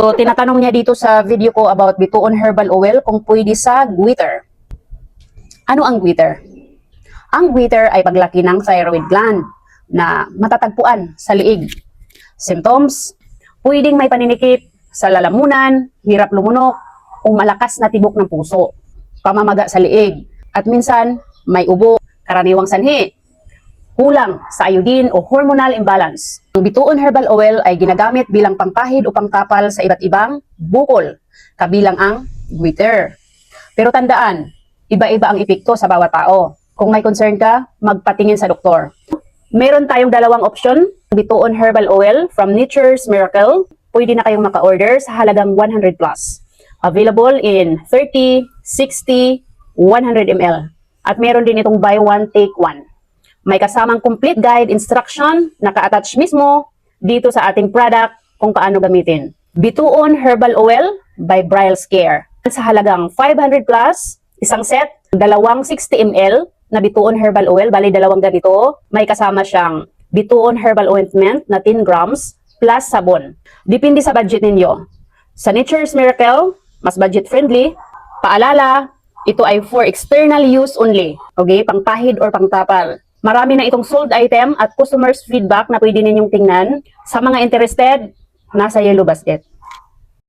So, tinatanong niya dito sa video ko about Bituon Herbal Oil kung pwede sa goiter. Ano ang goiter? Ang goiter ay paglaki ng thyroid gland na matatagpuan sa liig. Symptoms, pwedeng may paninikip sa lalamunan, hirap lumunok, o malakas na tibok ng puso, pamamaga sa liig, at minsan may ubo, karaniwang sanhi, kulang sa iodine o hormonal imbalance. Ang Bituon Herbal Oil ay ginagamit bilang pangpahid o pangtapal sa iba't ibang bukol, kabilang ang goiter. Pero tandaan, iba-iba ang epekto sa bawat tao. Kung may concern ka, magpatingin sa doktor. Meron tayong dalawang option, Bituon Herbal Oil from Nature's Miracle. Pwede na kayong maka-order sa halagang 100 plus. Available in 30, 60, 100 ml. At meron din itong buy one, take one. May kasamang complete guide instruction, naka-attach mismo dito sa ating product kung paano gamitin. Bituon Herbal Oil by Briles Care. Sa halagang 500 plus, isang set, dalawang 60 ml na Bituon Herbal Oil, bali dalawang ganito. May kasama siyang Bituon Herbal Ointment na 10 grams plus sabon. Depende sa budget ninyo. Sa Nature's Miracle, mas budget friendly. Paalala, ito ay for external use only. Okay, pangpahid or pangtapal. Marami na itong sold item at customers feedback na pwede ninyong tingnan. Sa mga interested, nasa yellow basket.